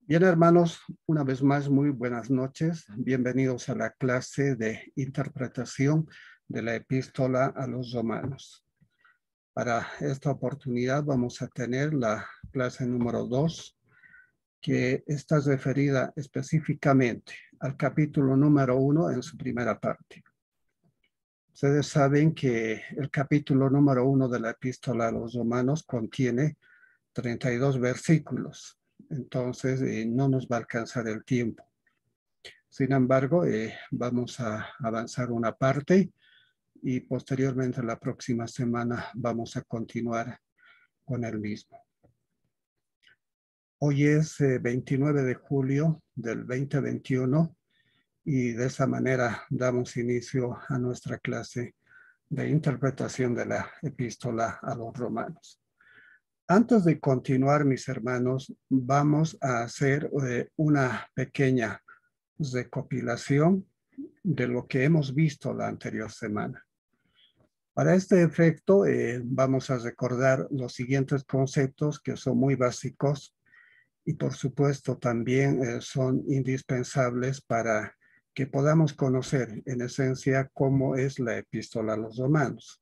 Bien, hermanos, una vez más, muy buenas noches. Bienvenidos a la clase de interpretación de la epístola a los romanos. Para esta oportunidad vamos a tener la clase número 2, que está referida específicamente al capítulo número 1 en su primera parte. Ustedes saben que el capítulo número 1 de la epístola a los romanos contiene 32 versículos. Entonces, no nos va a alcanzar el tiempo. Sin embargo, vamos a avanzar una parte y posteriormente la próxima semana vamos a continuar con el mismo. Hoy es 29 de julio del 2021 y de esa manera damos inicio a nuestra clase de interpretación de la epístola a los romanos. Antes de continuar, mis hermanos, vamos a hacer una pequeña recopilación de lo que hemos visto la anterior semana. Para este efecto, vamos a recordar los siguientes conceptos que son muy básicos y por supuesto también son indispensables para que podamos conocer en esencia cómo es la epístola a los romanos.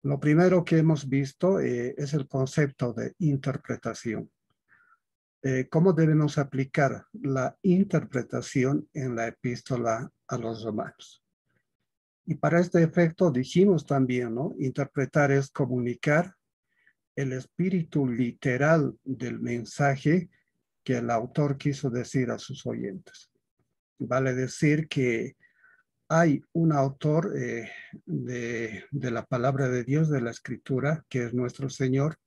Lo primero que hemos visto es el concepto de interpretación. ¿Cómo debemos aplicar la interpretación en la epístola a los romanos? Y para este efecto dijimos también, ¿no? Interpretar es comunicar el espíritu literal del mensaje que el autor quiso decir a sus oyentes. Vale decir que hay un autor de la palabra de Dios, de la escritura, que es nuestro Señor,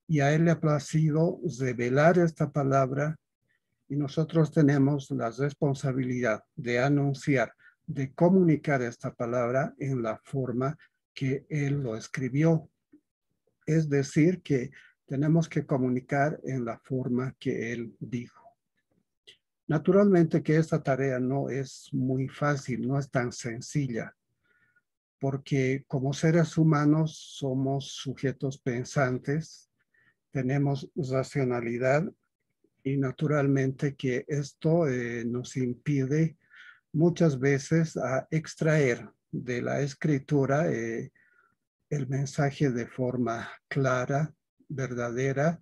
y a él le ha placido revelar esta palabra y nosotros tenemos la responsabilidad de anunciar, de comunicar esta palabra en la forma que él lo escribió. Es decir, que tenemos que comunicar en la forma que él dijo. Naturalmente que esta tarea no es muy fácil, no es tan sencilla, porque como seres humanos somos sujetos pensantes, tenemos racionalidad y naturalmente que esto nos impide muchas veces a extraer de la escritura el mensaje de forma clara, verdadera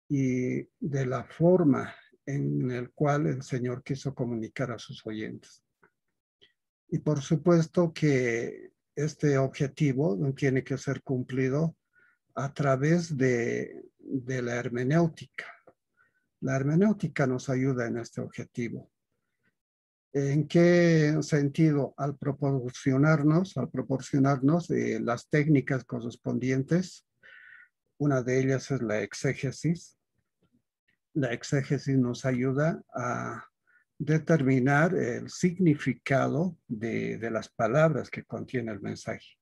y de la forma en el cual el Señor quiso comunicar a sus oyentes. Y por supuesto que este objetivo tiene que ser cumplido a través de la hermenéutica. La hermenéutica nos ayuda en este objetivo. ¿En qué sentido? Al proporcionarnos las técnicas correspondientes. Una de ellas es la exégesis. La exégesis nos ayuda a determinar el significado de las palabras que contiene el mensaje.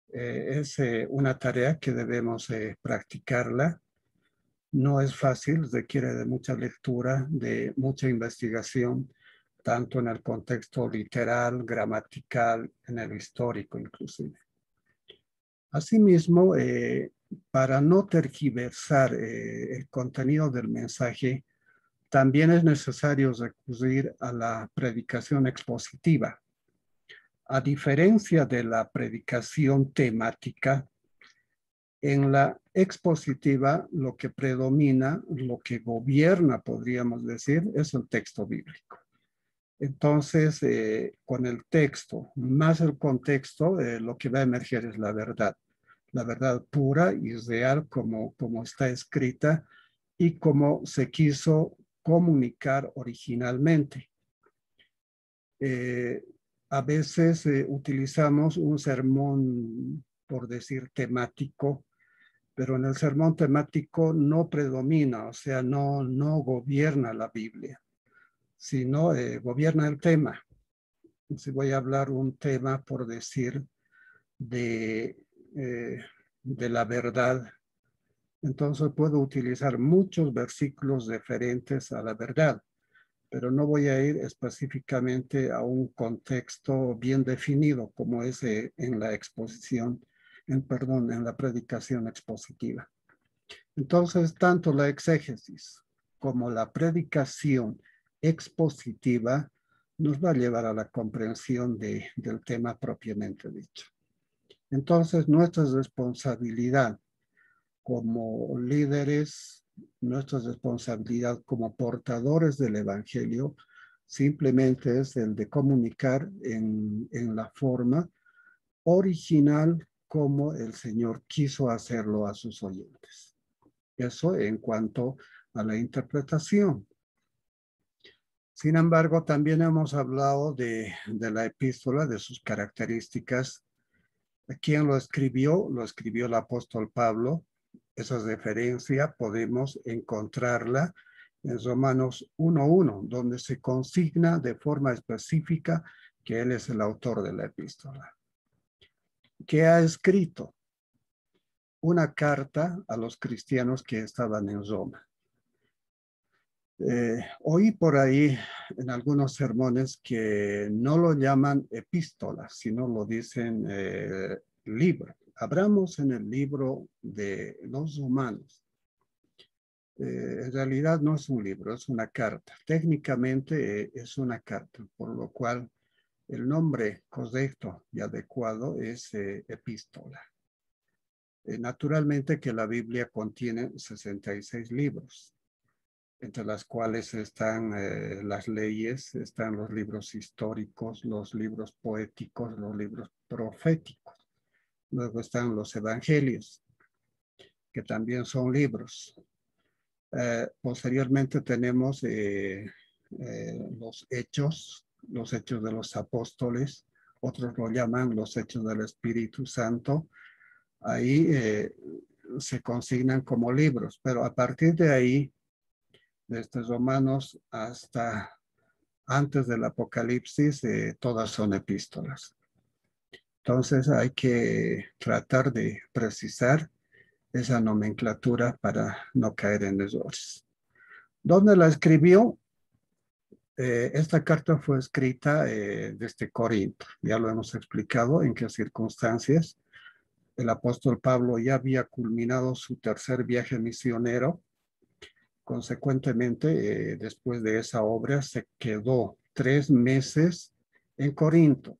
Es una tarea que debemos practicarla. No es fácil, requiere de mucha lectura, de mucha investigación, tanto en el contexto literal, gramatical, en el histórico inclusive. Asimismo, para no tergiversar el contenido del mensaje, también es necesario recurrir a la predicación expositiva. A diferencia de la predicación temática, en la expositiva lo que predomina, lo que gobierna, podríamos decir, es el texto bíblico. Entonces, con el texto más el contexto, lo que va a emerger es la verdad pura y real como está escrita y como se quiso comunicar originalmente. A veces utilizamos un sermón, por decir, temático, pero en el sermón temático no predomina, o sea, no gobierna la Biblia, sino gobierna el tema. Si voy a hablar un tema, por decir, de, eh, de la verdad, entonces puedo utilizar muchos versículos referentes a la verdad, pero no voy a ir específicamente a un contexto bien definido como es en la exposición, en la predicación expositiva. Entonces, tanto la exégesis como la predicación expositiva nos va a llevar a la comprensión del tema propiamente dicho. Entonces, nuestra responsabilidad como líderes, nuestra responsabilidad como portadores del Evangelio, simplemente es el de comunicar en la forma original como el Señor quiso hacerlo a sus oyentes. Eso en cuanto a la interpretación. Sin embargo, también hemos hablado de la epístola, de sus características. ¿Quién lo escribió? Lo escribió el apóstol Pablo. Esa referencia podemos encontrarla en Romanos 1:1, donde se consigna de forma específica que él es el autor de la epístola. ¿Qué ha escrito? Una carta a los cristianos que estaban en Roma. Oí por ahí en algunos sermones que no lo llaman epístola, sino lo dicen libro. Abramos en el libro de los Romanos. En realidad no es un libro, es una carta. Técnicamente es una carta, por lo cual el nombre correcto y adecuado es epístola. Naturalmente que la Biblia contiene 66 libros, entre las cuales están las leyes, están los libros históricos, los libros poéticos, los libros proféticos. Luego están los evangelios, que también son libros. Posteriormente tenemos los hechos de los apóstoles, otros lo llaman los hechos del Espíritu Santo. Ahí se consignan como libros, pero a partir de ahí, desde Romanos hasta antes del Apocalipsis, todas son epístolas. Entonces hay que tratar de precisar esa nomenclatura para no caer en errores. ¿Dónde la escribió? Esta carta fue escrita desde Corinto. Ya lo hemos explicado en qué circunstancias. El apóstol Pablo ya había culminado su tercer viaje misionero. Consecuentemente, después de esa obra, se quedó 3 meses en Corinto.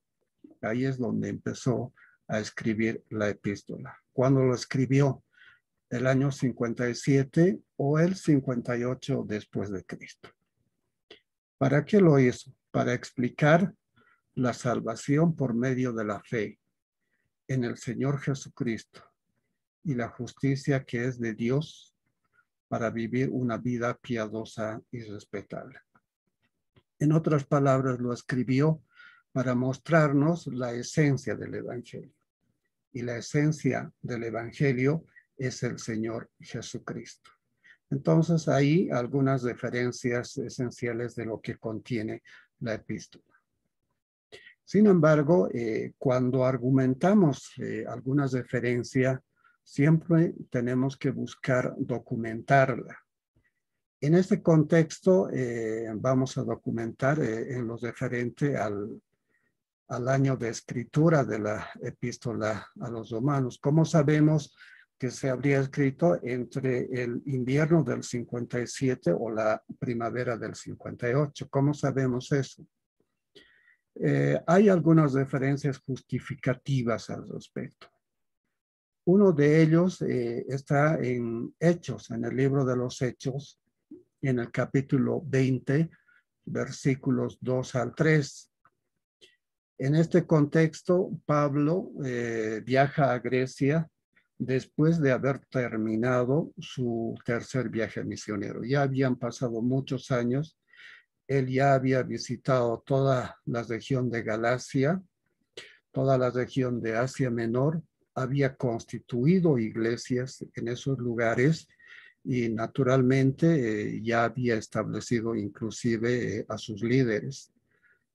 Ahí es donde empezó a escribir la epístola. ¿Cuándo lo escribió? El año 57 o el 58 después de Cristo. ¿Para qué lo hizo? Para explicar la salvación por medio de la fe en el Señor Jesucristo y la justicia que es de Dios para vivir una vida piadosa y respetable. En otras palabras, lo escribió para mostrarnos la esencia del Evangelio. Y la esencia del Evangelio es el Señor Jesucristo. Entonces, hay algunas referencias esenciales de lo que contiene la epístola. Sin embargo, cuando argumentamos alguna referencia, siempre tenemos que buscar documentarla. En este contexto, vamos a documentar en lo referente al año de escritura de la epístola a los romanos. ¿Cómo sabemos que se habría escrito entre el invierno del 57 o la primavera del 58? ¿Cómo sabemos eso? Hay algunas referencias justificativas al respecto. Uno de ellos está en Hechos, en el libro de los Hechos, en el capítulo 20, versículos 2 al 3. En este contexto, Pablo viaja a Grecia después de haber terminado su tercer viaje misionero. Ya habían pasado muchos años. Él ya había visitado toda la región de Galacia, toda la región de Asia Menor, había constituido iglesias en esos lugares y naturalmente ya había establecido inclusive a sus líderes.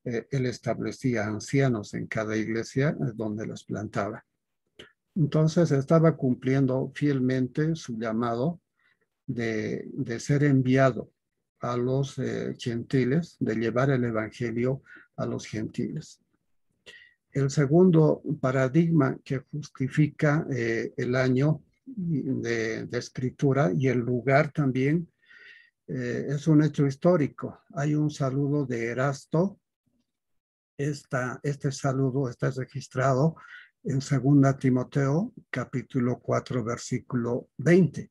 Él establecía ancianos en cada iglesia donde las plantaba. Entonces estaba cumpliendo fielmente su llamado de ser enviado a los gentiles, de llevar el evangelio a los gentiles. El segundo paradigma que justifica el año de escritura y el lugar también Es un hecho histórico. Hay un saludo de Erasto. Este saludo está registrado en 2 Timoteo, capítulo 4, versículo 20,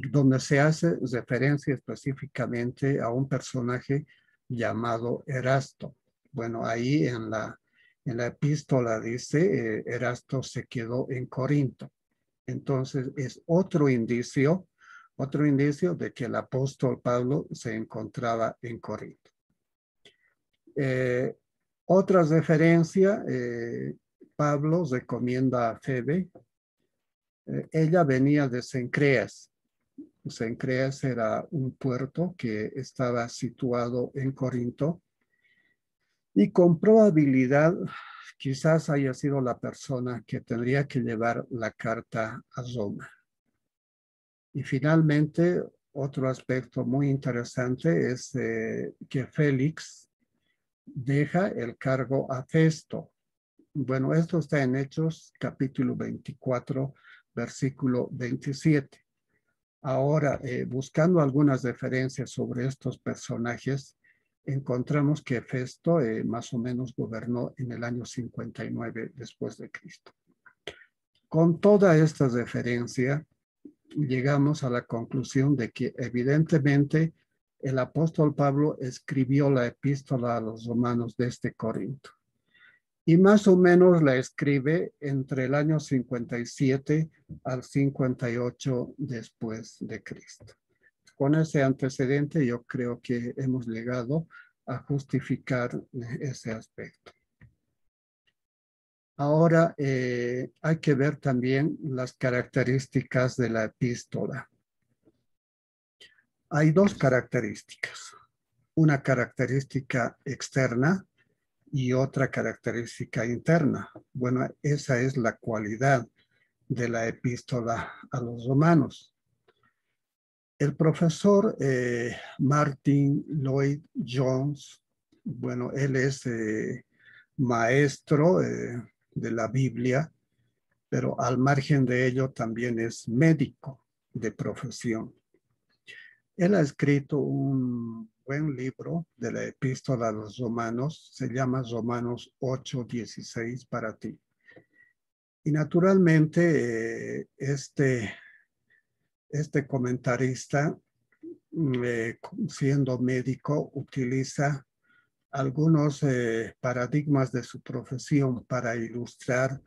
donde se hace referencia específicamente a un personaje llamado Erasto. Bueno, ahí en la epístola dice, Erasto se quedó en Corinto. Entonces es otro indicio de que el apóstol Pablo se encontraba en Corinto. Otra referencia, Pablo recomienda a Febe. Ella venía de Cencreas. Cencreas era un puerto que estaba situado en Corinto y con probabilidad quizás haya sido la persona que tendría que llevar la carta a Roma. Y finalmente, otro aspecto muy interesante es que Félix deja el cargo a Festo. Bueno, esto está en Hechos capítulo 24, versículo 27. Ahora, buscando algunas referencias sobre estos personajes, encontramos que Festo más o menos gobernó en el año 59 después de Cristo. Con toda esta referencia, llegamos a la conclusión de que evidentemente el apóstol Pablo escribió la epístola a los romanos desde Corinto. Y más o menos la escribe entre el año 57 al 58 después de Cristo. Con ese antecedente yo creo que hemos llegado a justificar ese aspecto. Ahora hay que ver también las características de la epístola. Hay dos características. Una característica externa y otra característica interna. Bueno, esa es la cualidad de la epístola a los romanos. El profesor Martin Lloyd Jones, bueno, él es maestro de la Biblia, pero al margen de ello también es médico de profesión. Él ha escrito un buen libro de la epístola a los romanos, se llama Romanos 8:16 para ti. Y naturalmente este comentarista, siendo médico, utiliza algunos paradigmas de su profesión para ilustrar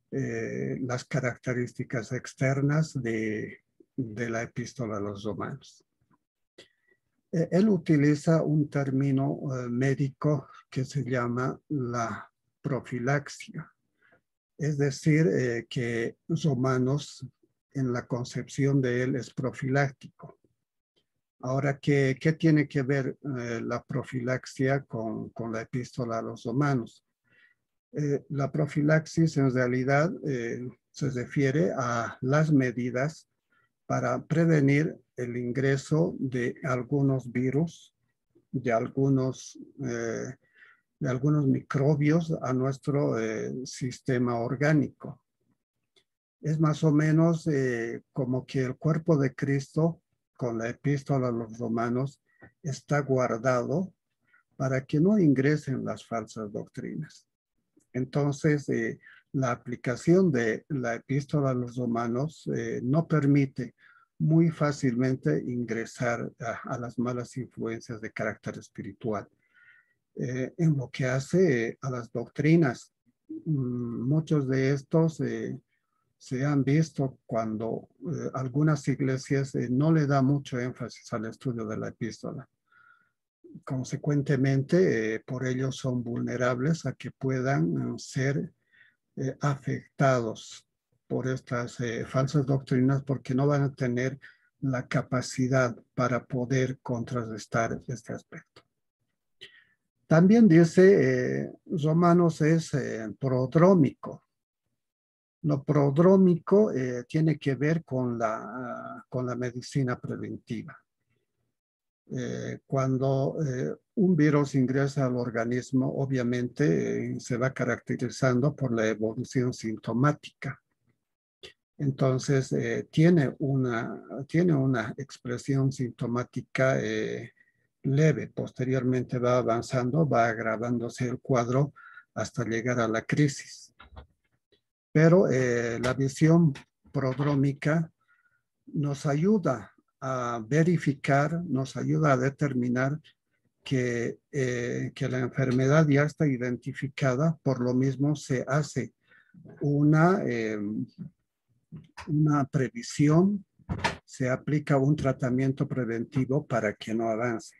las características externas de la epístola a los romanos. Él utiliza un término médico que se llama la profilaxia. Es decir, que Romanos, en la concepción de él, es profiláctico. Ahora, ¿qué tiene que ver la profilaxia con la epístola a los romanos? La profilaxis en realidad se refiere a las medidas para prevenir el ingreso de algunos virus, de algunos microbios a nuestro sistema orgánico. Es más o menos como que el cuerpo de Cristo, con la epístola a los romanos, está guardado para que no ingresen las falsas doctrinas. Entonces, la aplicación de la epístola a los romanos no permite muy fácilmente ingresar a las malas influencias de carácter espiritual. En lo que hace a las doctrinas, muchos de estos se han visto cuando algunas iglesias no le dan mucho énfasis al estudio de la epístola. Consecuentemente, por ello son vulnerables a que puedan ser afectados por estas falsas doctrinas porque no van a tener la capacidad para poder contrarrestar este aspecto. También dice, Romanos es prodrómico. Lo prodrómico tiene que ver con la medicina preventiva. Cuando un virus ingresa al organismo, obviamente se va caracterizando por la evolución sintomática. Entonces, tiene una expresión sintomática leve. Posteriormente va avanzando, va agravándose el cuadro hasta llegar a la crisis. Pero la visión prodrómica nos ayuda a verificar, nos ayuda a determinar que la enfermedad ya está identificada, por lo mismo se hace una previsión, se aplica un tratamiento preventivo para que no avance.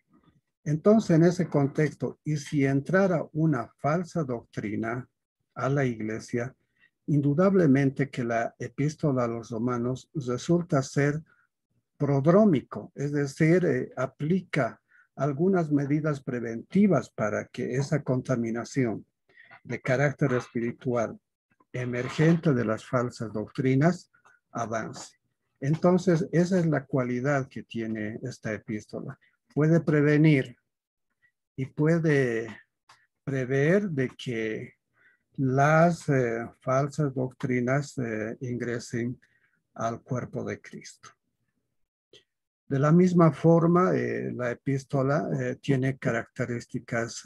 Entonces, en ese contexto, y si entrara una falsa doctrina a la iglesia, indudablemente que la epístola a los romanos resulta ser prodrómico, es decir, aplica algunas medidas preventivas para que esa contaminación de carácter espiritual emergente de las falsas doctrinas avance. Entonces, esa es la cualidad que tiene esta epístola. Puede prevenir y puede prever de que las falsas doctrinas ingresen al cuerpo de Cristo. De la misma forma, la epístola tiene características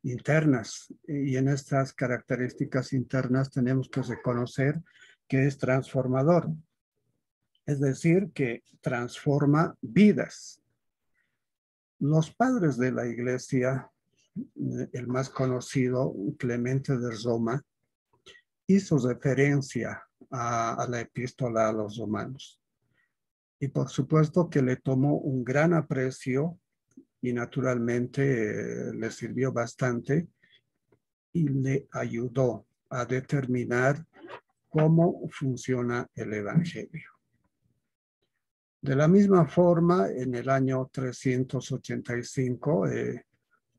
internas, y en estas características internas tenemos que reconocer que es transformador, es decir, que transforma vidas. Los padres de la iglesia, el más conocido, Clemente de Roma, hizo referencia a la epístola a los romanos. Y por supuesto que le tomó un gran aprecio y naturalmente le sirvió bastante y le ayudó a determinar cómo funciona el Evangelio. De la misma forma, en el año 385,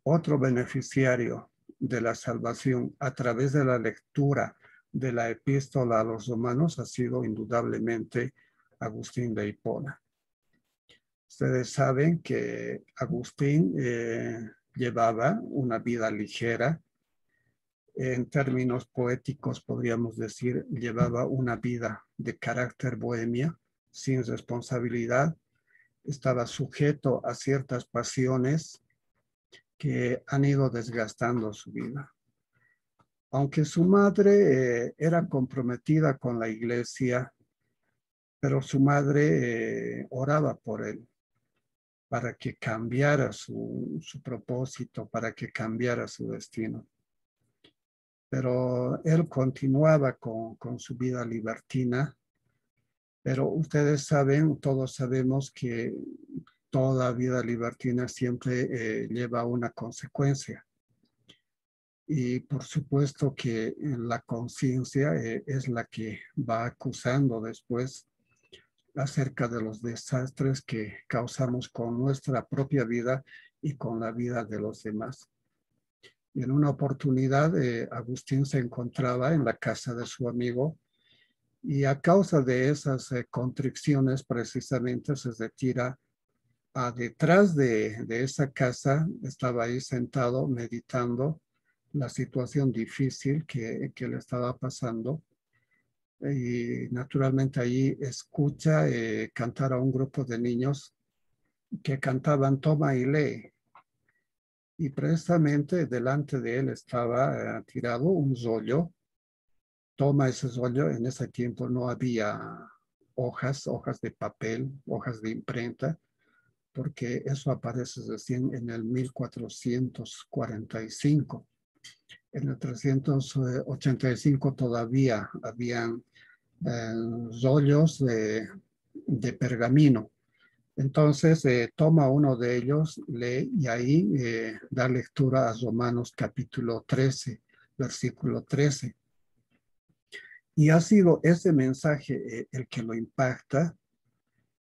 otro beneficiario de la salvación a través de la lectura de la epístola a los romanos ha sido indudablemente Agustín de Hipona. Ustedes saben que Agustín llevaba una vida ligera. En términos poéticos podríamos decir, llevaba una vida de carácter bohemia, sin responsabilidad. Estaba sujeto a ciertas pasiones que han ido desgastando su vida. Aunque su madre era comprometida con la iglesia, pero su madre oraba por él para que cambiara su propósito, para que cambiara su destino. Pero él continuaba con su vida libertina. Pero ustedes saben, todos sabemos que toda vida libertina siempre lleva una consecuencia. Y por supuesto que la conciencia es la que va acusando después acerca de los desastres que causamos con nuestra propia vida y con la vida de los demás. Y en una oportunidad, Agustín se encontraba en la casa de su amigo y a causa de esas constricciones precisamente se retira a detrás de esa casa. Estaba ahí sentado meditando la situación difícil que le estaba pasando. Y naturalmente ahí escucha cantar a un grupo de niños que cantaban Toma y lee. Y precisamente delante de él estaba tirado un rollo. Toma ese rollo. En ese tiempo no había hojas de papel, hojas de imprenta, porque eso aparece recién en el 1445. En el 385 todavía habían rollos de pergamino. Entonces toma uno de ellos, lee y ahí da lectura a Romanos capítulo 13, versículo 13. Y ha sido ese mensaje el que lo impacta.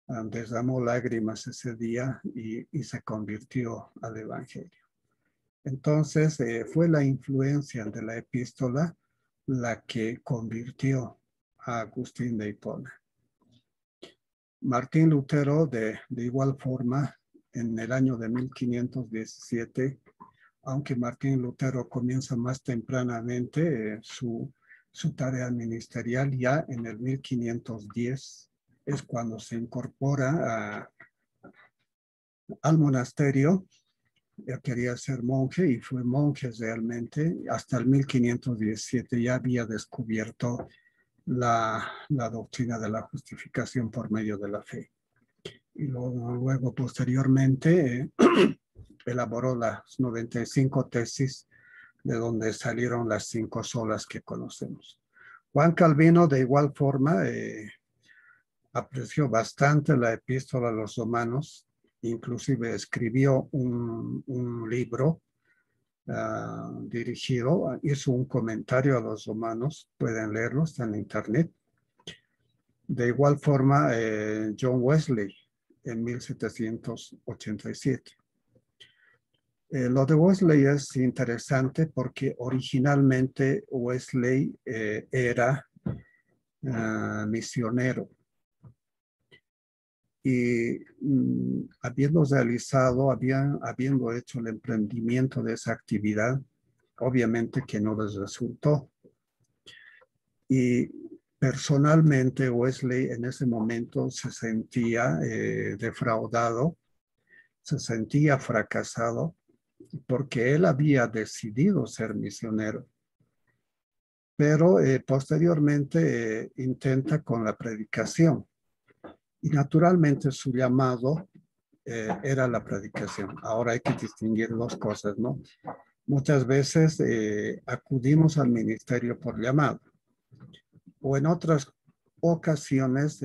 Derramó lágrimas ese día y se convirtió al Evangelio. Entonces fue la influencia de la epístola la que convirtió a Agustín de Hipona. Martín Lutero, de igual forma, en el año de 1517, aunque Martín Lutero comienza más tempranamente su su tarea ministerial. Ya en el 1510 es cuando se incorpora al monasterio. Ya quería ser monje y fue monje realmente. Hasta el 1517 ya había descubierto la doctrina de la justificación por medio de la fe. Y luego posteriormente, elaboró las 95 tesis de donde salieron las 5 solas que conocemos. Juan Calvino, de igual forma, apreció bastante la epístola a los romanos, inclusive escribió un libro dirigido, hizo un comentario a los romanos, pueden leerlo, está en internet. De igual forma, John Wesley, en 1787. Lo de Wesley es interesante porque originalmente Wesley era misionero y habiendo hecho el emprendimiento de esa actividad, obviamente que no les resultó. Y personalmente Wesley en ese momento se sentía defraudado, se sentía fracasado, porque él había decidido ser misionero. Pero posteriormente intenta con la predicación. Y naturalmente su llamado era la predicación. Ahora hay que distinguir dos cosas, ¿no? Muchas veces acudimos al ministerio por llamado. O en otras ocasiones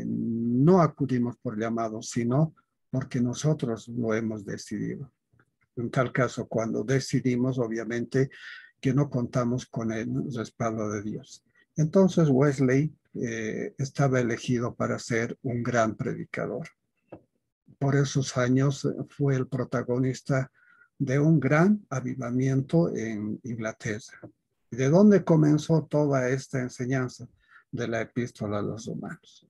no acudimos por llamado, sino porque nosotros lo hemos decidido. En tal caso, cuando decidimos, obviamente, que no contamos con el respaldo de Dios. Entonces Wesley estaba elegido para ser un gran predicador. Por esos años fue el protagonista de un gran avivamiento en Inglaterra. ¿De dónde comenzó toda esta enseñanza de la epístola a los romanos?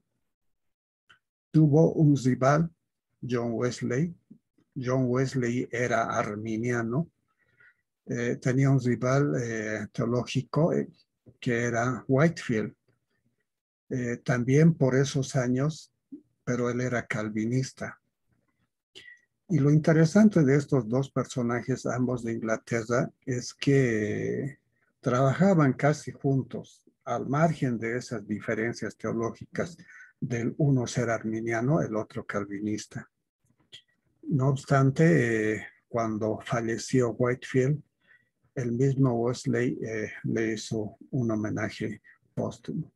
Tuvo un rival, John Wesley. John Wesley era arminiano. Tenía un rival teológico que era Whitefield. También por esos años, pero él era calvinista. Y lo interesante de estos dos personajes, ambos de Inglaterra, es que trabajaban casi juntos, al margen de esas diferencias teológicas del uno ser arminiano, el otro calvinista. No obstante, cuando falleció Whitefield, el mismo Wesley le hizo un homenaje póstumo.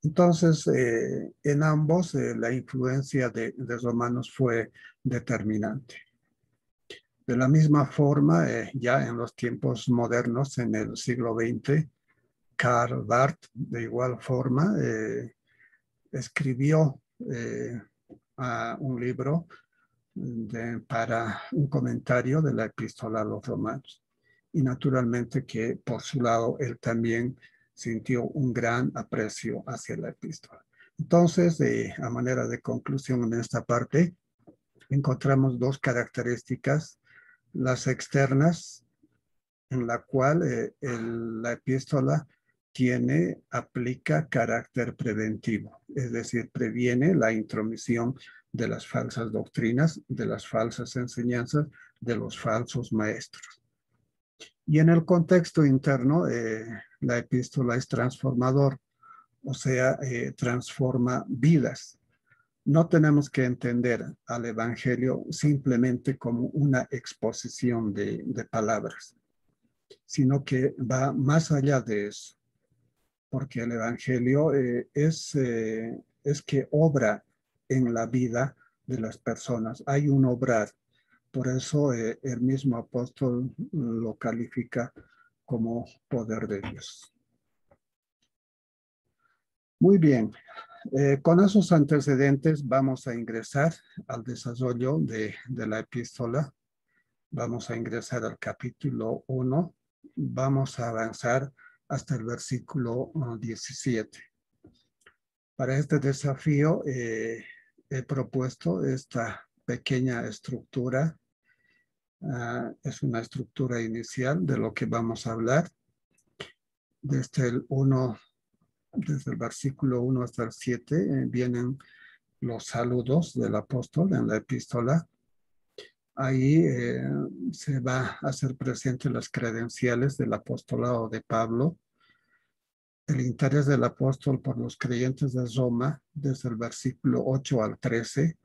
Entonces, en ambos la influencia de romanos fue determinante. De la misma forma, ya en los tiempos modernos, en el siglo XX, Karl Barth, de igual forma, escribió un libro para un comentario de la epístola a los romanos. Y naturalmente que por su lado él también sintió un gran aprecio hacia la epístola. Entonces, a manera de conclusión en esta parte, encontramos dos características: las externas, en la cual la epístola aplica carácter preventivo, es decir, previene la intromisión de las falsas doctrinas, de las falsas enseñanzas, de los falsos maestros. Y en el contexto interno, la epístola es transformador, o sea, transforma vidas. No tenemos que entender al Evangelio simplemente como una exposición de palabras, sino que va más allá de eso, porque el Evangelio es que obra en la vida de las personas. Hay un obrar. Por eso el mismo apóstol lo califica como poder de Dios. Muy bien. Con esos antecedentes vamos a ingresar al desarrollo de la epístola. Vamos a ingresar al capítulo 1. Vamos a avanzar hasta el versículo 17. Para este desafío he propuesto esta pequeña estructura. Es una estructura inicial de lo que vamos a hablar. desde desde el versículo 1 hasta el 7, vienen los saludos del apóstol en la epístola. Ahí se va a hacer presente las credenciales del apostolado de Pablo, el interés del apóstol por los creyentes de Roma, desde el versículo 8 al 13,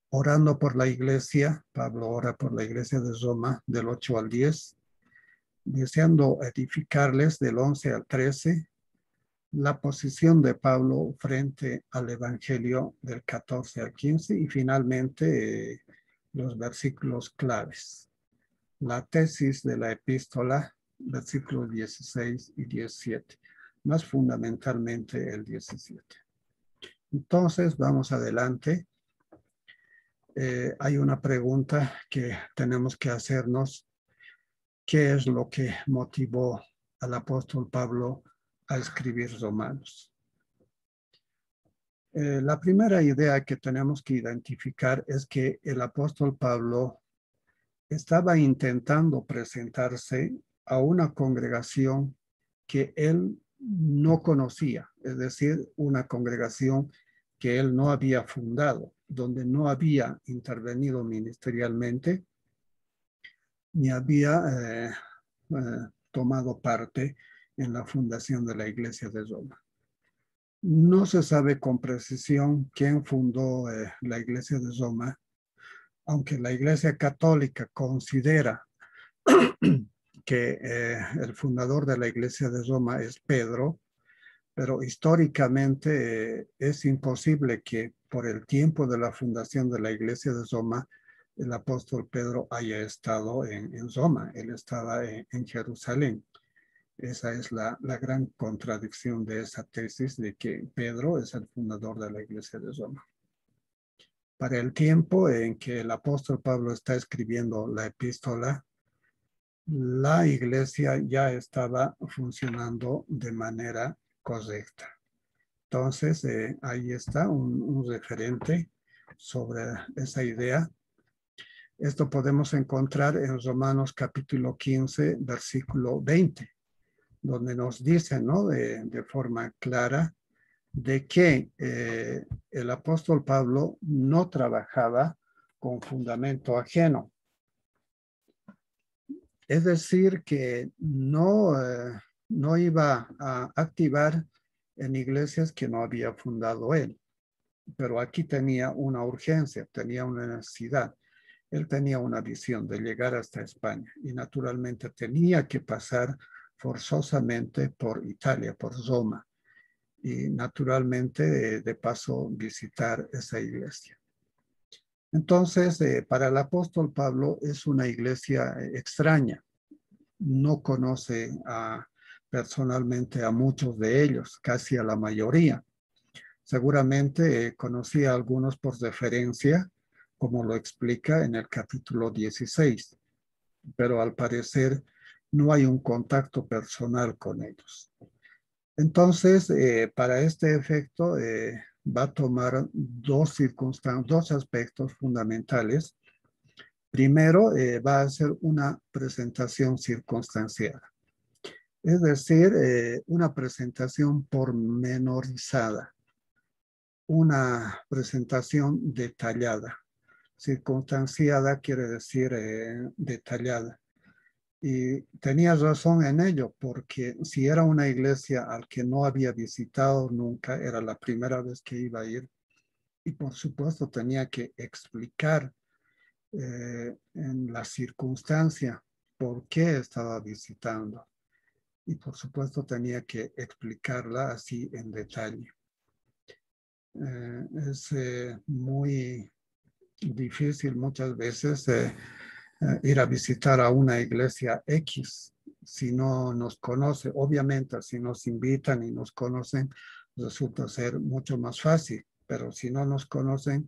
orando por la iglesia. Pablo ora por la iglesia de Roma del 8 al 10, deseando edificarles del 11 al 13, la posición de Pablo frente al Evangelio del 14 al 15 y finalmente los versículos claves. La tesis de la epístola, versículos 16 y 17, más fundamentalmente el 17. Entonces, vamos adelante. Hay una pregunta que tenemos que hacernos. ¿Qué es lo que motivó al apóstol Pablo a escribir Romanos? La primera idea que tenemos que identificar es que el apóstol Pablo estaba intentando presentarse a una congregación que él no conocía, es decir, una congregación que él no había fundado, donde no había intervenido ministerialmente, ni había tomado parte en la fundación de la Iglesia de Roma. No se sabe con precisión quién fundó la Iglesia de Roma, aunque la Iglesia Católica considera que el fundador de la Iglesia de Roma es Pedro, pero históricamente es imposible que por el tiempo de la fundación de la Iglesia de Roma el apóstol Pedro haya estado en Roma, él estaba en Jerusalén. Esa es la gran contradicción de esa tesis de que Pedro es el fundador de la Iglesia de Roma. Para el tiempo en que el apóstol Pablo está escribiendo la epístola, la iglesia ya estaba funcionando de manera correcta. Entonces, ahí está un referente sobre esa idea. Esto podemos encontrar en Romanos capítulo 15, versículo 20, donde nos dice, ¿no? De forma clara de que el apóstol Pablo no trabajaba con fundamento ajeno. Es decir, que no iba a activar en iglesias que no había fundado él. Pero aquí tenía una urgencia, tenía una necesidad. Él tenía una visión de llegar hasta España y naturalmente tenía que pasar forzosamente por Italia, por Roma, y naturalmente de paso visitar esa iglesia. Entonces, para el apóstol Pablo es una iglesia extraña. No conoce personalmente a muchos de ellos, casi a la mayoría. Seguramente conocía a algunos por referencia, como lo explica en el capítulo 16, pero al parecer no hay un contacto personal con ellos. Entonces, para este efecto, va a tomar dos aspectos fundamentales. Primero, va a hacer una presentación circunstancial, es decir, una presentación pormenorizada, una presentación detallada. Circunstanciada quiere decir detallada. Y tenía razón en ello, porque si era una iglesia al que no había visitado nunca, era la primera vez que iba a ir, y por supuesto tenía que explicar en la circunstancia por qué estaba visitando. Y por supuesto tenía que explicarla así en detalle. Es muy difícil muchas veces ir a visitar a una iglesia X si no nos conoce. Obviamente, si nos invitan y nos conocen, resulta ser mucho más fácil, pero si no nos conocen,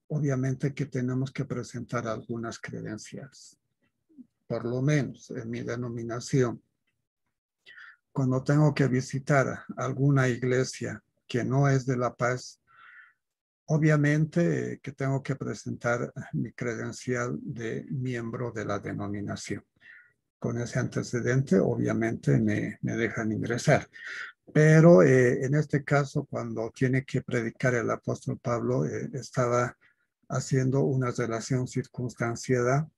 obviamente que tenemos que presentar algunas credenciales, por lo menos en mi denominación. Cuando tengo que visitar alguna iglesia que no es de La Paz, obviamente que tengo que presentar mi credencial de miembro de la denominación. con ese antecedente, obviamente me dejan ingresar. Pero en este caso, cuando tiene que predicar el apóstol Pablo, estaba haciendo una relación circunstanciada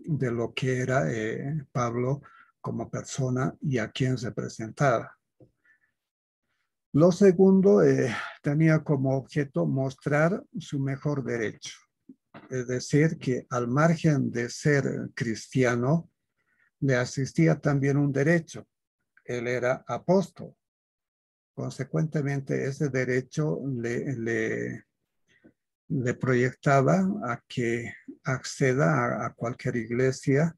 de lo que era Pablo como persona y a quién se presentaba. Lo segundo, tenía como objeto mostrar su mejor derecho. Es decir, que al margen de ser cristiano, le asistía también un derecho. Él era apóstol. Consecuentemente, ese derecho le proyectaba a que acceda a cualquier iglesia,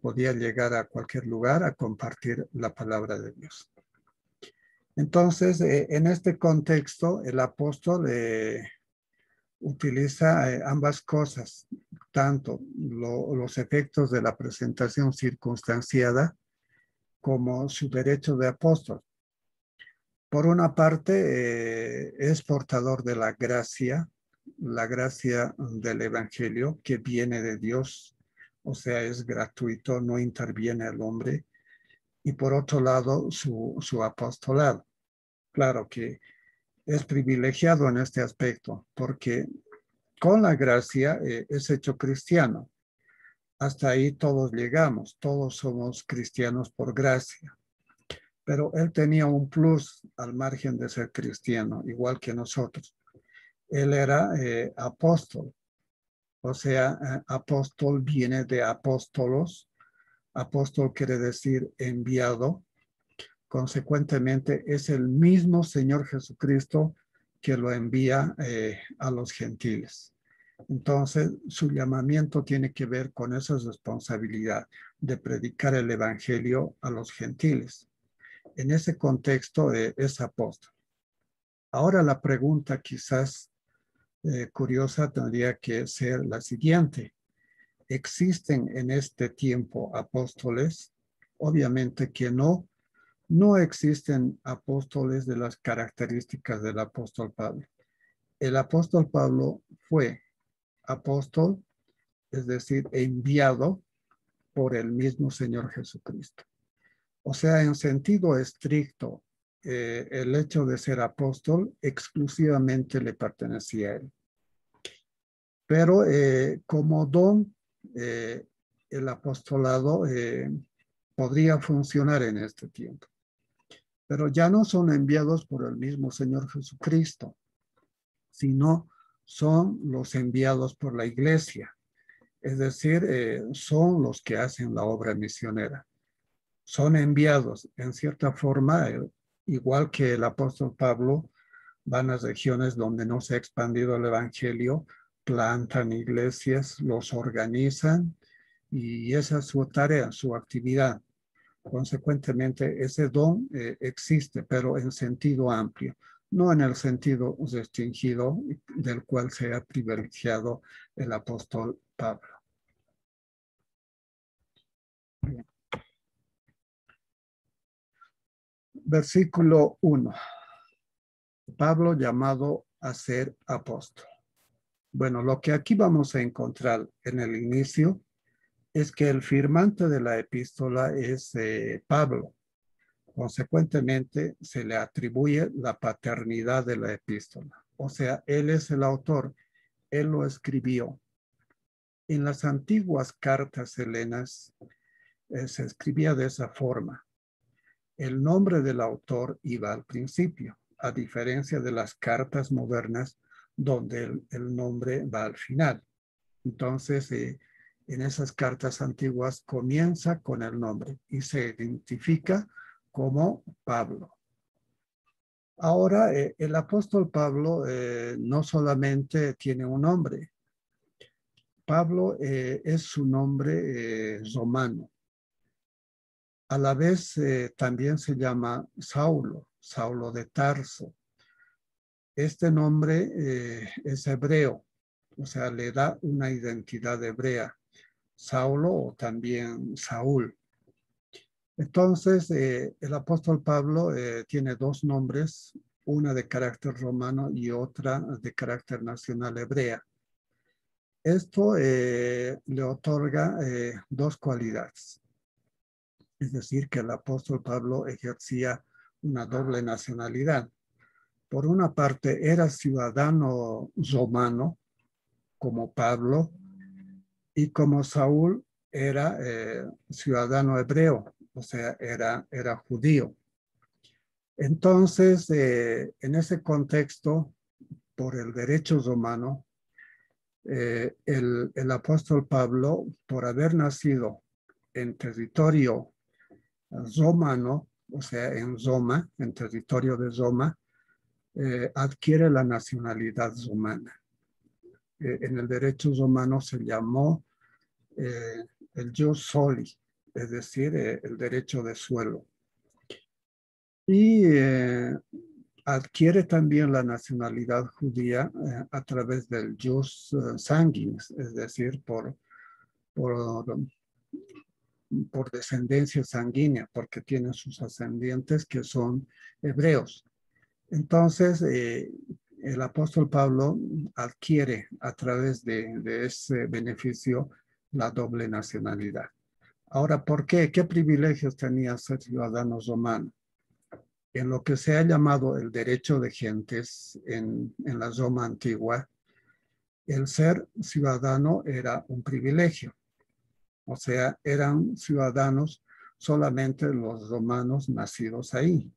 podía llegar a cualquier lugar a compartir la palabra de Dios. Entonces, en este contexto, el apóstol utiliza ambas cosas, tanto los efectos de la presentación circunstanciada como su derecho de apóstol. Por una parte, es portador de la gracia del Evangelio que viene de Dios, o sea, es gratuito, no interviene el hombre. Y por otro lado, su apostolado. Claro que es privilegiado en este aspecto, porque con la gracia es hecho cristiano. Hasta ahí todos llegamos, todos somos cristianos por gracia. Pero él tenía un plus al margen de ser cristiano, igual que nosotros. Él era apóstol, o sea, apóstol viene de apóstolos. Apóstol quiere decir enviado. Consecuentemente, es el mismo Señor Jesucristo que lo envía a los gentiles. Entonces, su llamamiento tiene que ver con esa responsabilidad de predicar el evangelio a los gentiles. En ese contexto es apóstol. Ahora la pregunta quizás curiosa tendría que ser la siguiente. ¿Existen en este tiempo apóstoles? Obviamente que no. No existen apóstoles de las características del apóstol Pablo. El apóstol Pablo fue apóstol, es decir, enviado por el mismo Señor Jesucristo. O sea, en sentido estricto, el hecho de ser apóstol exclusivamente le pertenecía a él. Pero como don, el apostolado podría funcionar en este tiempo. Pero ya no son enviados por el mismo Señor Jesucristo, sino son los enviados por la iglesia. Es decir, son los que hacen la obra misionera. Son enviados en cierta forma, igual que el apóstol Pablo, van a regiones donde no se ha expandido el evangelio, plantan iglesias, los organizan y esa es su tarea, su actividad. Consecuentemente, ese don existe, pero en sentido amplio, no en el sentido restringido del cual se ha privilegiado el apóstol Pablo. Bien. Versículo 1. Pablo llamado a ser apóstol. Bueno, lo que aquí vamos a encontrar en el inicio es que el firmante de la epístola es Pablo. Consecuentemente, se le atribuye la paternidad de la epístola. O sea, él es el autor, él lo escribió. En las antiguas cartas helenas se escribía de esa forma. El nombre del autor iba al principio, a diferencia de las cartas modernas donde el nombre va al final. Entonces, en esas cartas antiguas comienza con el nombre y se identifica como Pablo. Ahora, el apóstol Pablo no solamente tiene un nombre. Pablo es su nombre romano. A la vez también se llama Saulo, Saulo de Tarso. Este nombre es hebreo, o sea, le da una identidad hebrea. Saulo o también Saúl. Entonces, el apóstol Pablo tiene dos nombres, una de carácter romano y otra de carácter nacional hebrea. Esto le otorga dos cualidades. Es decir, que el apóstol Pablo ejercía una doble nacionalidad. Por una parte, era ciudadano romano, como Pablo, y como Saúl era ciudadano hebreo, o sea, era judío. Entonces, en ese contexto, por el derecho romano, el apóstol Pablo, por haber nacido en territorio romano, o sea, en Roma, en territorio de Roma, adquiere la nacionalidad romana. En el derecho romano se llamó el jus soli, es decir, el derecho de suelo. Y adquiere también la nacionalidad judía a través del jus sanguinis, es decir, por, por descendencia sanguínea, porque tiene sus ascendientes que son hebreos. Entonces, el apóstol Pablo adquiere a través de ese beneficio la doble nacionalidad. Ahora, ¿por qué? ¿Qué privilegios tenía ser ciudadano romano? En lo que se ha llamado el derecho de gentes en la Roma antigua, el ser ciudadano era un privilegio. O sea, eran ciudadanos solamente los romanos nacidos ahí.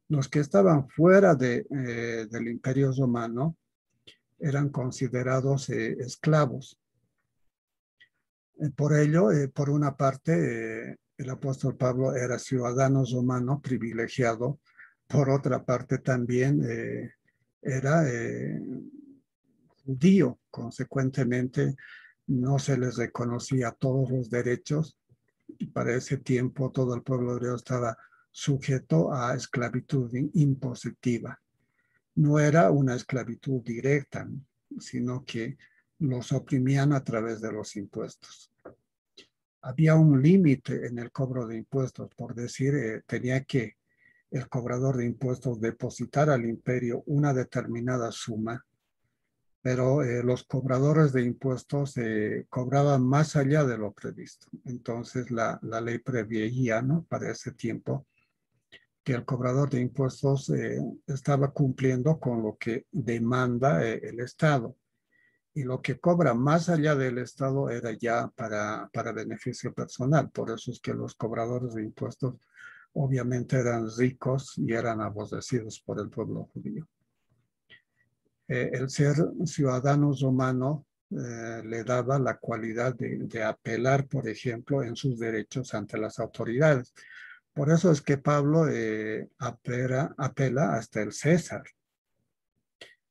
Los que estaban fuera del Imperio Romano eran considerados esclavos. Por ello, por una parte, el apóstol Pablo era ciudadano romano privilegiado. Por otra parte, también era judío. Consecuentemente, no se les reconocía todos los derechos. Y para ese tiempo, todo el pueblo hebreo estaba sujeto a esclavitud impositiva. No era una esclavitud directa, sino que los oprimían a través de los impuestos. Había un límite en el cobro de impuestos, por decir, tenía que el cobrador de impuestos depositar al imperio una determinada suma, pero los cobradores de impuestos cobraban más allá de lo previsto. Entonces la ley preveía, ¿no? Para ese tiempo, que el cobrador de impuestos estaba cumpliendo con lo que demanda el Estado. Y lo que cobra más allá del Estado era ya para beneficio personal. Por eso es que los cobradores de impuestos obviamente eran ricos y eran aborrecidos por el pueblo judío. El ser ciudadano romano le daba la cualidad de apelar, por ejemplo, en sus derechos ante las autoridades. Por eso es que Pablo apela hasta el César,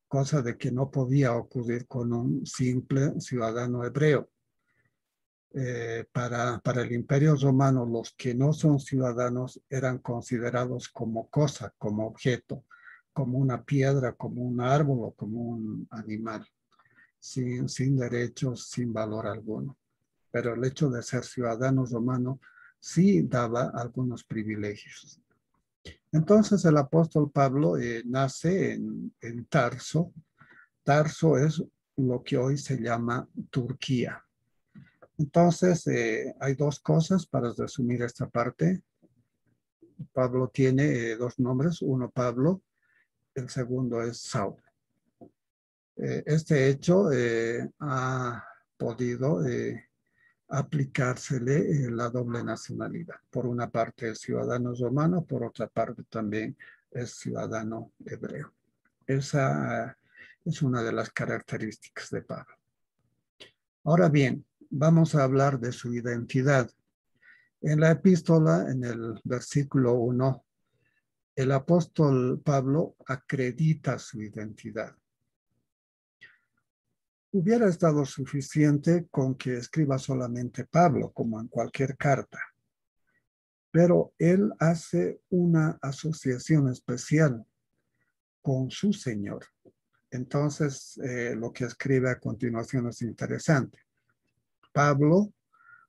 cosa de que no podía ocurrir con un simple ciudadano hebreo. Para el Imperio Romano, los que no son ciudadanos eran considerados como cosa, como objeto, como una piedra, como un árbol o como un animal, sin derechos, sin valor alguno. Pero el hecho de ser ciudadano romano sí daba algunos privilegios. Entonces el apóstol Pablo nace en Tarso. Tarso es lo que hoy se llama Turquía. Entonces hay dos cosas para resumir esta parte. Pablo tiene dos nombres, uno Pablo, el segundo es Saulo. Este hecho ha podido aplicársele la doble nacionalidad. Por una parte es ciudadano romano, por otra parte también es ciudadano hebreo. Esa es una de las características de Pablo. Ahora bien, vamos a hablar de su identidad. En la epístola, en el versículo 1, el apóstol Pablo acredita su identidad. Hubiera estado suficiente con que escriba solamente Pablo, como en cualquier carta, pero él hace una asociación especial con su Señor. Entonces, lo que escribe a continuación es interesante. Pablo,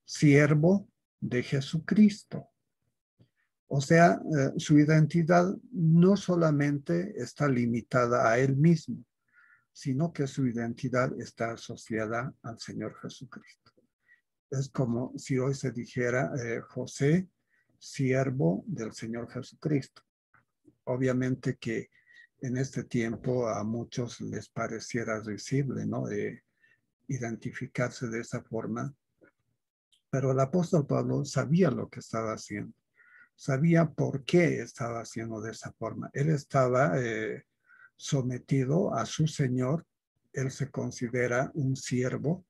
siervo de Jesucristo. O sea, su identidad no solamente está limitada a él mismo, sino que su identidad está asociada al Señor Jesucristo. Es como si hoy se dijera José, siervo del Señor Jesucristo. Obviamente que en este tiempo a muchos les pareciera risible, ¿no? Identificarse de esa forma, pero el apóstol Pablo sabía lo que estaba haciendo, sabía por qué estaba haciendo de esa forma. Él estaba sometido a su Señor, él se considera un siervo,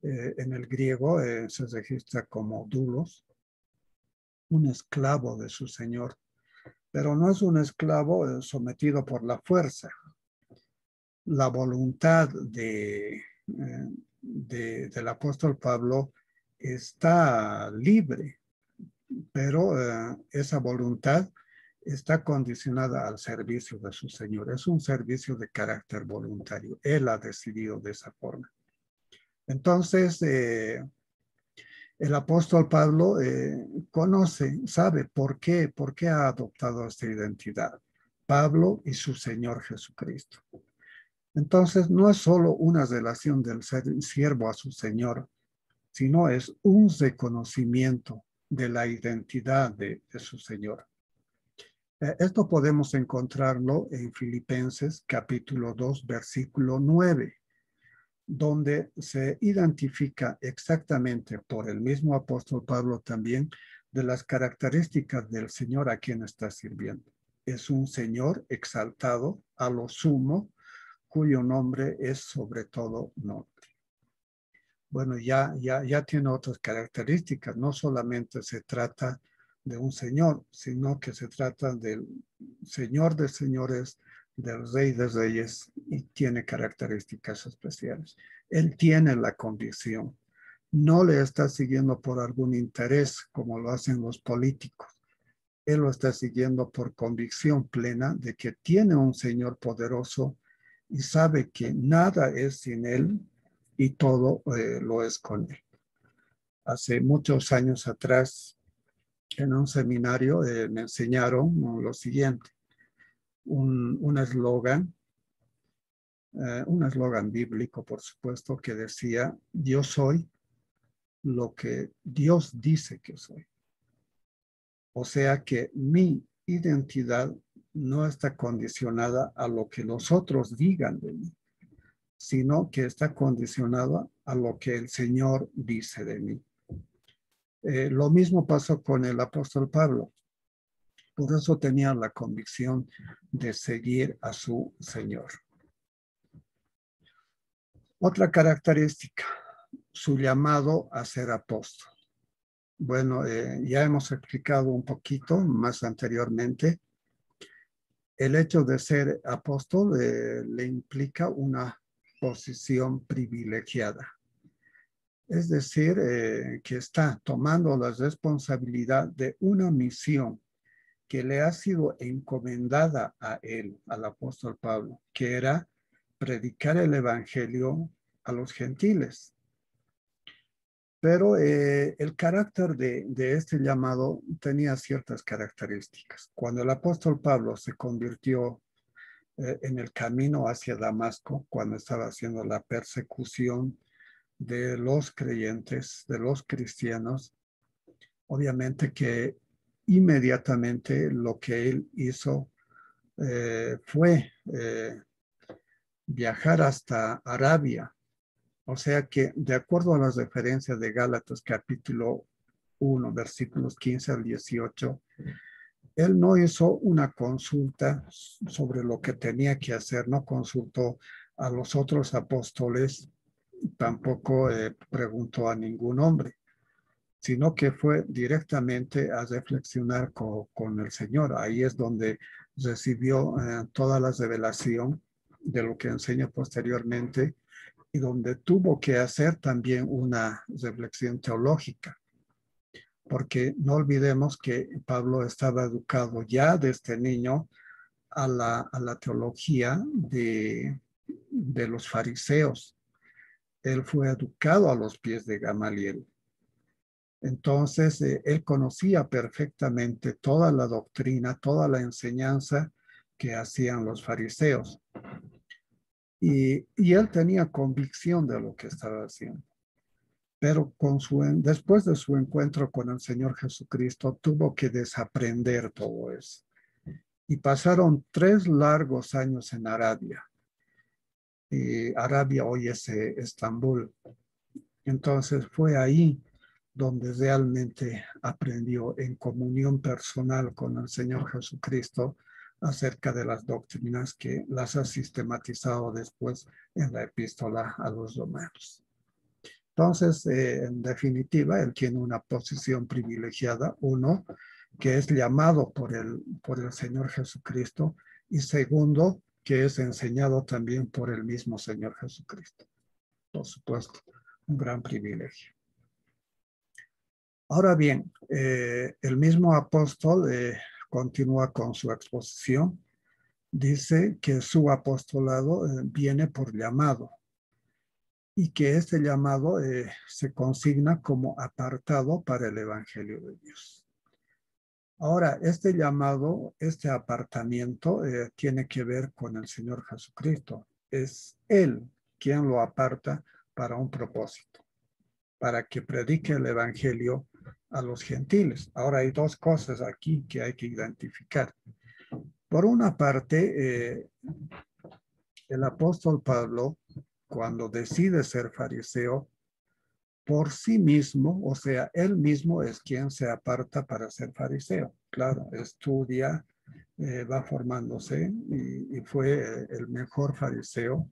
en el griego se registra como doulos, un esclavo de su Señor, pero no es un esclavo sometido por la fuerza. La voluntad del apóstol Pablo está libre, pero esa voluntad está condicionada al servicio de su Señor. Es un servicio de carácter voluntario. Él ha decidido de esa forma. Entonces, el apóstol Pablo conoce, sabe por qué ha adoptado esta identidad. Pablo y su Señor Jesucristo. Entonces, no es solo una relación del siervo a su Señor, sino es un reconocimiento de la identidad de su Señor. Esto podemos encontrarlo en Filipenses capítulo 2, versículo 9, donde se identifica exactamente por el mismo apóstol Pablo también de las características del Señor a quien está sirviendo. Es un Señor exaltado a lo sumo, cuyo nombre es sobre todo nombre. Bueno, ya tiene otras características. No solamente se trata de un Señor, sino que se trata del Señor de señores, del Rey de reyes, y tiene características especiales. Él tiene la convicción. No le está siguiendo por algún interés, como lo hacen los políticos. Él lo está siguiendo por convicción plena de que tiene un Señor poderoso y sabe que nada es sin Él y todo lo es con Él. Hace muchos años atrás, en un seminario, me enseñaron lo siguiente, un eslogan bíblico, por supuesto, que decía: yo soy lo que Dios dice que soy. O sea que mi identidad no está condicionada a lo que los otros digan de mí, sino que está condicionada a lo que el Señor dice de mí. Lo mismo pasó con el apóstol Pablo. Por eso tenía la convicción de seguir a su Señor. Otra característica, su llamado a ser apóstol. Bueno, ya hemos explicado un poquito más anteriormente. El hecho de ser apóstol le implica una posición privilegiada. Es decir, que está tomando la responsabilidad de una misión que le ha sido encomendada a él, al apóstol Pablo, que era predicar el evangelio a los gentiles. Pero el carácter de este llamado tenía ciertas características. Cuando el apóstol Pablo se convirtió en el camino hacia Damasco, cuando estaba haciendo la persecución de los creyentes, de los cristianos, obviamente que inmediatamente lo que él hizo fue viajar hasta Arabia. O sea que, de acuerdo a las referencias de Gálatas capítulo 1, versículos 15 al 18, él no hizo una consulta sobre lo que tenía que hacer, no consultó a los otros apóstoles, tampoco preguntó a ningún hombre, sino que fue directamente a reflexionar con el Señor. Ahí es donde recibió toda la revelación de lo que enseña posteriormente y donde tuvo que hacer también una reflexión teológica. Porque no olvidemos que Pablo estaba educado ya desde niño a la teología de los fariseos. Él fue educado a los pies de Gamaliel. Entonces, él conocía perfectamente toda la doctrina, toda la enseñanza que hacían los fariseos. Y él tenía convicción de lo que estaba haciendo. pero después de su encuentro con el Señor Jesucristo, tuvo que desaprender todo eso. Y pasaron 3 largos años en Arabia. Y Arabia hoy es Estambul. Entonces fue ahí donde realmente aprendió en comunión personal con el Señor Jesucristo acerca de las doctrinas que las ha sistematizado después en la epístola a los romanos. Entonces, en definitiva, él tiene una posición privilegiada, uno, que es llamado por el Señor Jesucristo, y segundo, que es enseñado también por el mismo Señor Jesucristo. Por supuesto, un gran privilegio. Ahora bien, el mismo apóstol continúa con su exposición. Dice que su apostolado viene por llamado y que este llamado se consigna como apartado para el Evangelio de Dios. Ahora, este llamado, este apartamiento tiene que ver con el Señor Jesucristo. Es Él quien lo aparta para un propósito, para que predique el Evangelio a los gentiles. Ahora hay 2 cosas aquí que hay que identificar. Por una parte, el apóstol Pablo, cuando decide ser fariseo, por sí mismo, o sea, él mismo es quien se aparta para ser fariseo. Claro, estudia, va formándose y fue el mejor fariseo.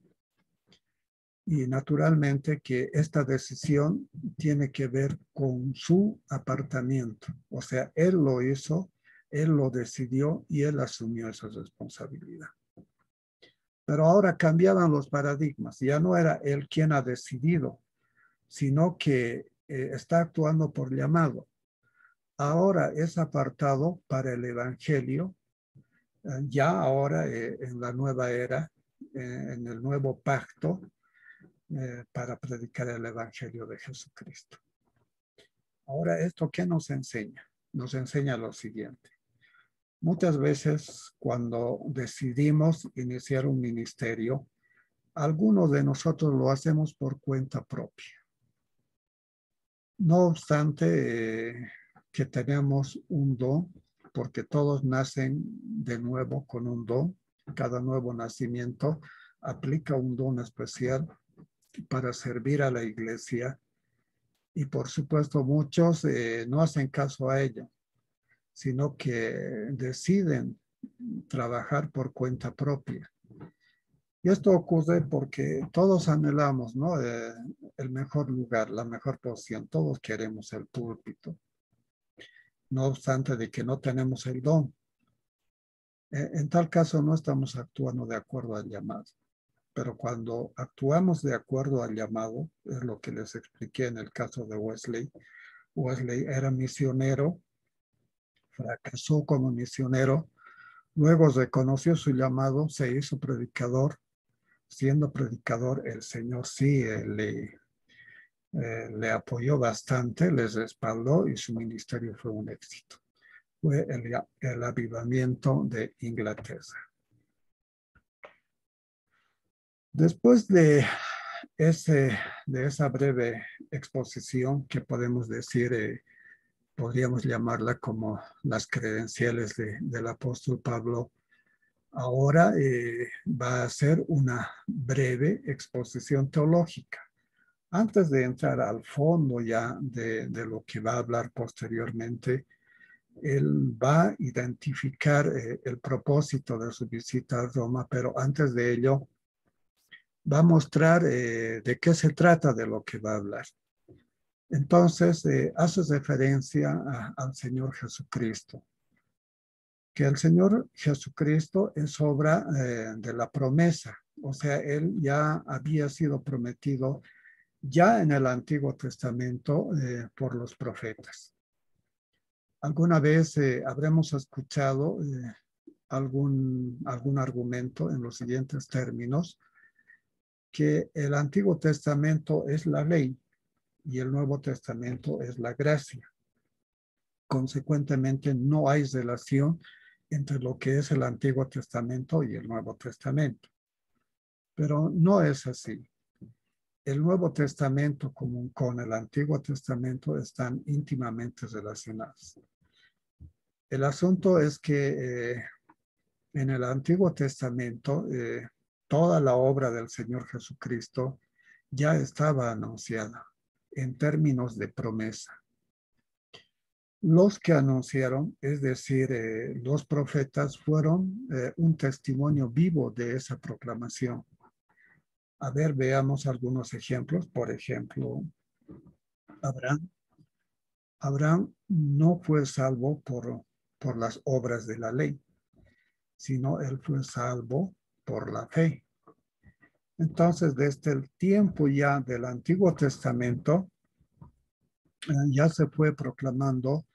Y naturalmente que esta decisión tiene que ver con su apartamiento. O sea, él lo hizo, él lo decidió y él asumió esa responsabilidad. Pero ahora cambiaban los paradigmas. Ya no era él quien ha decidido, sino que está actuando por llamado. Ahora es apartado para el Evangelio, ya ahora en la nueva era, en el nuevo pacto, para predicar el Evangelio de Jesucristo. Ahora, ¿esto qué nos enseña? Nos enseña lo siguiente. Muchas veces cuando decidimos iniciar un ministerio, algunos de nosotros lo hacemos por cuenta propia. No obstante que tenemos un don, porque todos nacen de nuevo con un don, cada nuevo nacimiento aplica un don especial para servir a la iglesia y por supuesto muchos no hacen caso a ello, sino que deciden trabajar por cuenta propia. Y esto ocurre porque todos anhelamos, ¿no? El mejor lugar, la mejor posición. Todos queremos el púlpito. No obstante de que no tenemos el don. En tal caso no estamos actuando de acuerdo al llamado. Pero cuando actuamos de acuerdo al llamado, es lo que les expliqué en el caso de Wesley. Wesley era misionero, fracasó como misionero, luego reconoció su llamado, se hizo predicador. Siendo predicador, el Señor sí le apoyó bastante, les respaldó y su ministerio fue un éxito. Fue el avivamiento de Inglaterra. Después de esa breve exposición que podemos decir, podríamos llamarla como las credenciales del apóstol Pablo, ahora va a hacer una breve exposición teológica. Antes de entrar al fondo ya de lo que va a hablar posteriormente, él va a identificar el propósito de su visita a Roma, pero antes de ello va a mostrar de qué se trata de lo que va a hablar. Entonces, hace referencia al Señor Jesucristo, que el Señor Jesucristo es obra de la promesa, o sea, él ya había sido prometido ya en el Antiguo Testamento por los profetas. Alguna vez habremos escuchado algún argumento en los siguientes términos, que el Antiguo Testamento es la ley y el Nuevo Testamento es la gracia. Consecuentemente, no hay relación entre lo que es el Antiguo Testamento y el Nuevo Testamento. Pero no es así. el Nuevo Testamento como con el Antiguo Testamento están íntimamente relacionados. El asunto es que en el Antiguo Testamento toda la obra del Señor Jesucristo ya estaba anunciada en términos de promesa. Los que anunciaron, es decir, los profetas, fueron un testimonio vivo de esa proclamación. A ver, veamos algunos ejemplos. Por ejemplo, Abraham. Abraham no fue salvo por las obras de la ley, sino él fue salvo por la fe. Entonces, desde el tiempo ya del Antiguo Testamento, ya se fue proclamando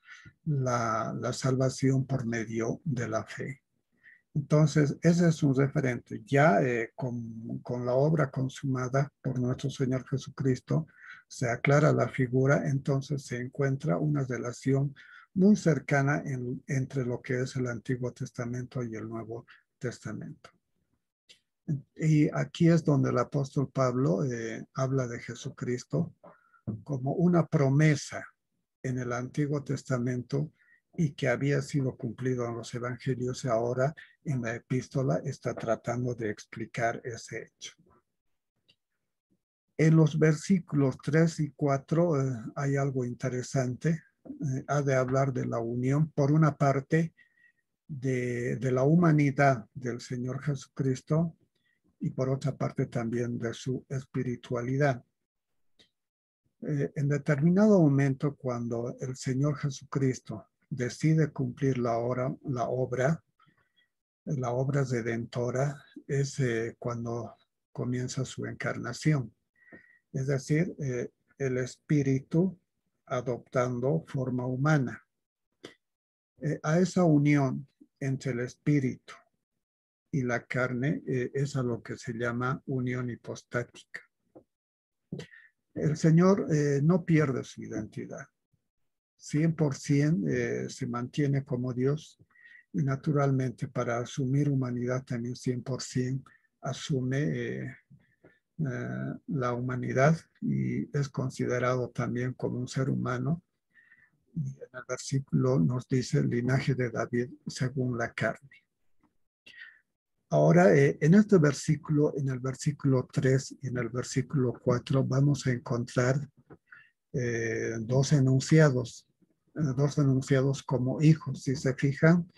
la salvación por medio de la fe. Entonces, ese es un referente. Ya con la obra consumada por nuestro Señor Jesucristo, se aclara la figura, entonces se encuentra una relación muy cercana entre lo que es el Antiguo Testamento y el Nuevo Testamento. Y aquí es donde el apóstol Pablo habla de Jesucristo como una promesa en el Antiguo Testamento y que había sido cumplido en los evangelios, y ahora en la epístola está tratando de explicar ese hecho. En los versículos 3 y 4 hay algo interesante. Ha de hablar de la unión, por una parte, de la humanidad del Señor Jesucristo y por otra parte también de su espiritualidad. En determinado momento, cuando el Señor Jesucristo decide cumplir la obra redentora, es cuando comienza su encarnación. Es decir, el Espíritu adoptando forma humana. A esa unión entre el Espíritu y la carne es a lo que se llama unión hipostática. El Señor no pierde su identidad. 100% se mantiene como Dios y naturalmente para asumir humanidad también 100% asume la humanidad y es considerado también como un ser humano. Y en el versículo nos dice el linaje de David según la carne. Ahora, en este versículo, en el versículo 3 y en el versículo 4, vamos a encontrar dos enunciados como hijos. Si se fijan,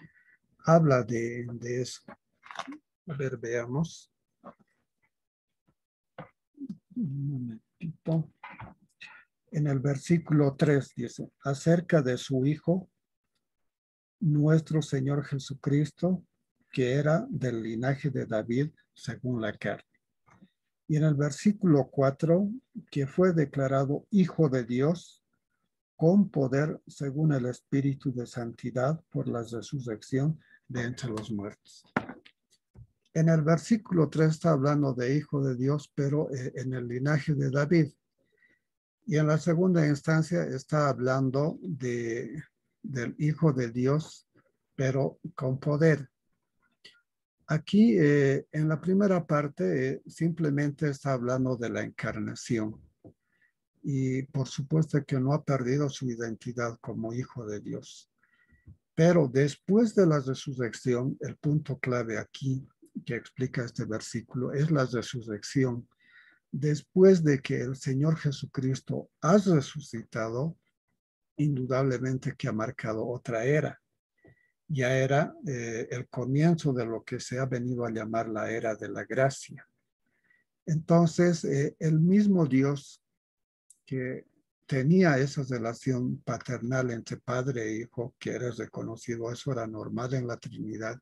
habla de eso. A ver, veamos. Un momentito. En el versículo 3 dice, acerca de su Hijo, nuestro Señor Jesucristo, que era del linaje de David según la carne. Y en el versículo 4, que fue declarado Hijo de Dios con poder según el Espíritu de Santidad por la resurrección de entre los muertos. En el versículo 3 está hablando de Hijo de Dios, pero en el linaje de David. Y en la segunda instancia está hablando del Hijo de Dios, pero con poder. Aquí, en la primera parte, simplemente está hablando de la encarnación. Y por supuesto que no ha perdido su identidad como Hijo de Dios. Pero después de la resurrección, el punto clave aquí que explica este versículo es la resurrección. Después de que el Señor Jesucristo ha resucitado, indudablemente que ha marcado otra era. Ya era el comienzo de lo que se ha venido a llamar la era de la gracia. Entonces, el mismo Dios que tenía esa relación paternal entre padre e hijo, que era reconocido, eso era normal en la Trinidad,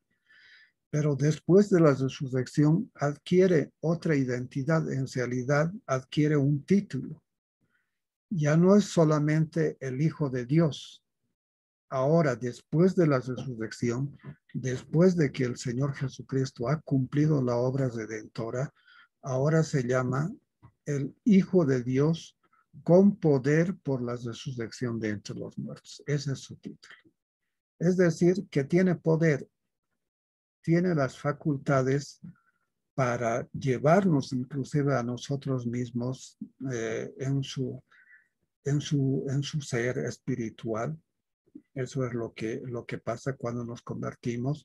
pero después de la resurrección adquiere otra identidad, en realidad adquiere un título. Ya no es solamente el Hijo de Dios. Ahora, después de la resurrección, después de que el Señor Jesucristo ha cumplido la obra redentora, ahora se llama el Hijo de Dios con poder por la resurrección de entre los muertos. Ese es su título. Es decir, que tiene poder, tiene las facultades para llevarnos inclusive a nosotros mismos en su ser espiritual. Eso es lo que pasa cuando nos convertimos.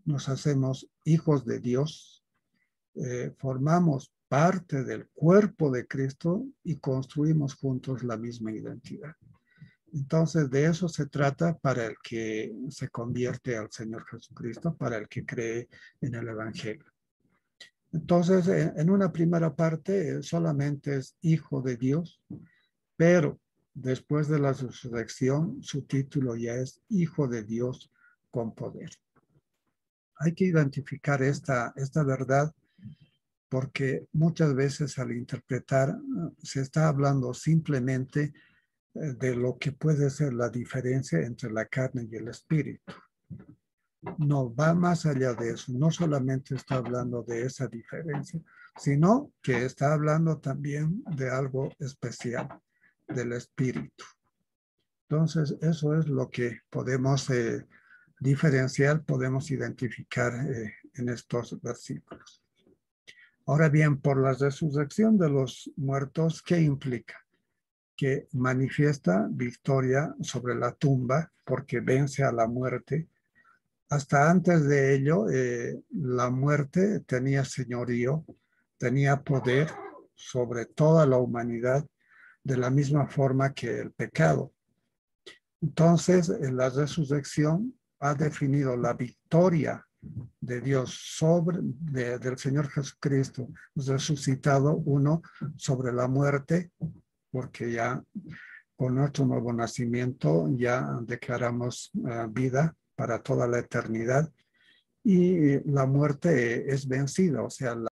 Nos hacemos hijos de Dios, formamos parte del cuerpo de Cristo y construimos juntos la misma identidad. Entonces, de eso se trata para el que se convierte al Señor Jesucristo, para el que cree en el Evangelio. Entonces, en una primera parte, solamente es hijo de Dios, pero después de la resurrección, su título ya es Hijo de Dios con poder. Hay que identificar esta verdad porque muchas veces al interpretar se está hablando simplemente de lo que puede ser la diferencia entre la carne y el espíritu. No, va más allá de eso. No solamente está hablando de esa diferencia, sino que está hablando también de algo especial, del espíritu. Entonces, eso es lo que podemos diferenciar, podemos identificar en estos versículos. Ahora bien, por la resurrección de los muertos, ¿qué implica? Que manifiesta victoria sobre la tumba porque vence a la muerte. Hasta antes de ello, la muerte tenía señorío, tenía poder sobre toda la humanidad de la misma forma que el pecado. Entonces, la resurrección ha definido la victoria de Dios del Señor Jesucristo, resucitado uno sobre la muerte, porque ya con nuestro nuevo nacimiento ya declaramos vida para toda la eternidad y la muerte es vencida, o sea,